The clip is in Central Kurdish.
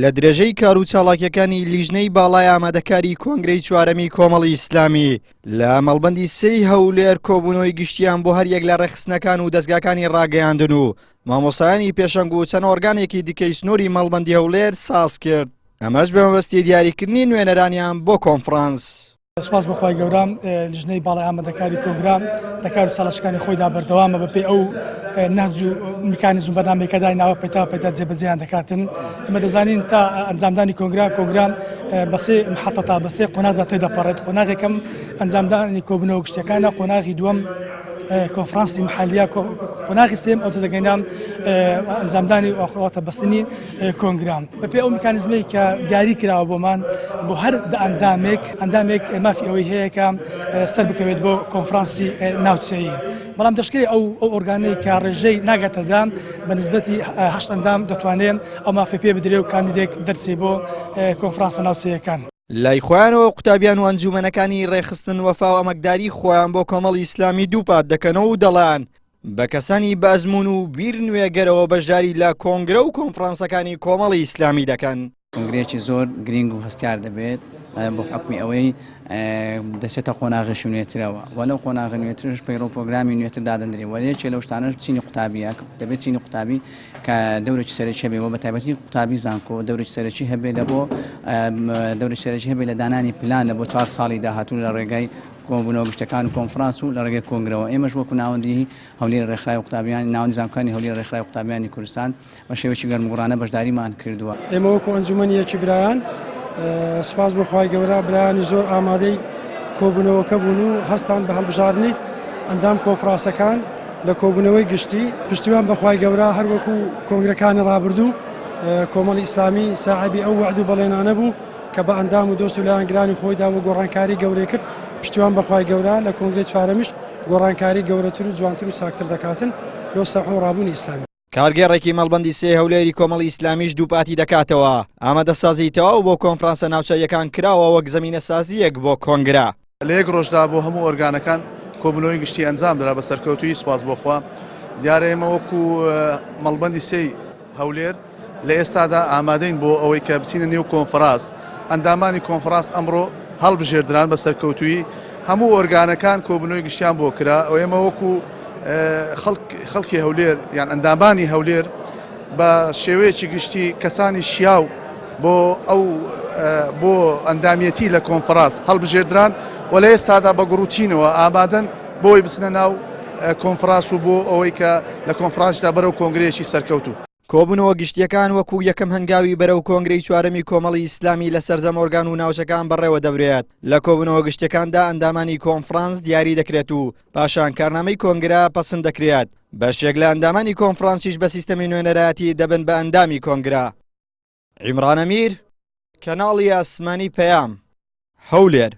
لە درێژەی کار و چالاکیەکانی لیژنەی باڵای ئامادەکاری کۆنگرەی چوارەمی کۆمەڵی ئیسلامی لە مەڵبەندی سێی هەولێر کۆبوونەوەی گشتیان بۆ هەر یەک لە ڕێخستنەکان و دەستگاکانی ڕاگەیاندن و مامۆستایانی پێشەنگ و چەند ئۆرگانێکی دیکەی سنووری مەڵبەندی هەولێر ساز کرد. ئەمەش بە مەبەستی دیاریکردنی نوێنەرانیان بۆ کۆنفرانس. سپاس بەخوای گەورە لیژنەی باڵای ئامادەکاری کۆنگرە لە کار و چالاکیەکانی خۆیدا بەردەوامە بەپێی ئەو نەهج و میکانیزم بەرنامەیەکە دایناوە پەیدا جێبەجێیان دەکاتن. ئێمە دەزانین تا ئەنجامدانی کۆنگرە بە سێ محەتەتا بە سێ قۆناغدا تێدەپەڕێت. قۆناغی یەکەم ئەنجامدانی کۆبوونەوە گشتیەکانە، قۆناغی دووەم کۆنفرانسی محلیە، قۆناغی سێم ئەو دەگەینە ئەنجامدانی ئەخواتە بەستنی کۆنگرە. بەپێی ئەو میکانیزمەی کە دیاری کراوە بۆمان بۆ هەر ئەندامێک مافی ئەوەی هەیە کە سەر بکەوێت بۆ کۆنفرانسی ناوچەیی. بەڵام دەشکری ئەو ئۆرگانەی کە ڕێژەی ناگاتەدا بە نسبەتی 8 ئەندام دەتوانێت ئەو مافی پێ بدرێ و کاندیدێک دەرچێ بۆ کۆنفرانسە ناوچەیەکان. لای خۆیانەوە قوتابیان و ئەنجومەنەکانی ڕێخستن وەفا و ئەمەکداری خۆیان بۆ کۆمەڵی ئیسلامی دووپات دەکەنەوە و دەڵێن بە کەسانی بەزمون و بیر نوێگەرەوە بەشداری لە کۆنگرە و کۆنفرانسەکانی کۆمەڵی ئیسلامی دەکەن. کۆنگرەیەکی زۆر گرنگ و هەستیار دەبێت بۆ حکمی ئەوەی دەچێتە قۆناغی نوێترەوە وەلەو قۆناغی نوێترش پەیڕۆ پرۆگرامی نوێتر دادەندرێ وەلەیەکێ لەو شتانەش چینی قوتابیە دەبێت چینی قوتابی کە دەورێکی سەرەکی هەبێت بە تایبەتی قوتابی زانکۆ دەورێکی سەرەکی هەبێت لە بۆ دەورێکی سەرەکی هەبێت لە دانانی پلان لە بۆ 4 ساڵی داهاتوو لە ڕێگای کۆبوونەوە گشتەکان و کۆنفرانس و لە ڕێگەی کۆنگرەوە. ئێمەش وەکو ناوەندی هەولێر ڕێکخراوی قوتابیان ناوەندی زانکۆکانی هەولێر ڕێکخراوی قوتابیانی کوردستان بە شێوەیەکی گەرمگوڕانە بەشداریمان کردووە. ئێمە وەکو ئەنجومەنیەکی برایان سپاس بەخوای گەورە برایانی زۆر ئامادەی کۆبوونەوەکە بوون و هەستان بە هەڵبژاردنی ئەندام کۆنفرانسەکان لە کۆبوونەوەی گشتی پشتیوان بەخوای گەورە هەر وەکو کۆنگرەکانی ڕابردوو کۆمەڵی ئیسلامی ساحیبی ئەو وعد و بەڵێنانە بوو کە بە ئەندام و دۆست و لایەنگرانی خۆیدا و گۆڕانکاری گەورەی کرد. پشتیوان بەخوای گەورە لە کۆنگرەی چوارەمیش گۆڕانکاری گەورەتر و جوانتر و چاکتر دەکاتن لۆ سەح و ڕابوونی ئیسلامی. کارگێڕێکی مەڵبەندی سێ هەولێری کۆمەڵی ئیسلامیش دووپاتی دەکاتەوە. ئامادەسازی تەواو بۆ کۆنفرانسە ناوچەیەکان کراوە وەک زەمینەسازیەک بۆ کۆنگرە. لە یەک ڕۆژدا بۆ هەموو ئۆرگانەکان کۆبوونەوەی گشتی ئەنجام درا بە سەرکەوتووی سپاس بۆخوا. دیارە ئێمە وەکو مەڵبەندی سێی هەولێر لە ئێستادا ئامادەین بۆ ئەوەی کە بچینە نێو کۆنفرانس. ئەندامانی کۆنفرانس ئەمڕۆ هەڵبژێردران بە سەرکەوتووی هەموو ئۆرگانەکان کۆبوونەوەی گشتیان بۆ کرا. ئەو ئێمە وەکو خەڵکی هەولێر یان ئەندامانی هەولێر بە شێوەیەکی گشتی کەسانی شیاو بۆ ئەندامیەتی لە کۆنفرانس هەڵبژێردران و لە ئێستادا بە گڕوتینەوە ئامادەن بۆی بچنە ناو کۆنفرانس و بۆ ئەوەی کە لە کۆنفرانسدا بەرەو کۆنگرەیەکی سەرکەوتوو. کۆبوونەوە گشتیەکان وەکو یەکەم هەنگاوی بەرەو کۆنگرەی چوارەمی کۆمەڵی ئیسلامی لە سەرجەم ئۆرگان و ناوچەکان بەڕێوە دەبرێت. لە کۆبوونەوە گشتەکاندا ئەندامانی کۆنفرانس دیاری دەکرێت و پاشان کارنامەی کۆنگرە پەسەند دەکرێت. بەشێک لە ئەندامانی کۆنفرانسیش بە سیستەمی نوێنەرایەتی دەبن بە ئەندامی کۆنگرە. عیمران ئەمیر، کەناڵی ئاسمانی پەیام، هەولێر.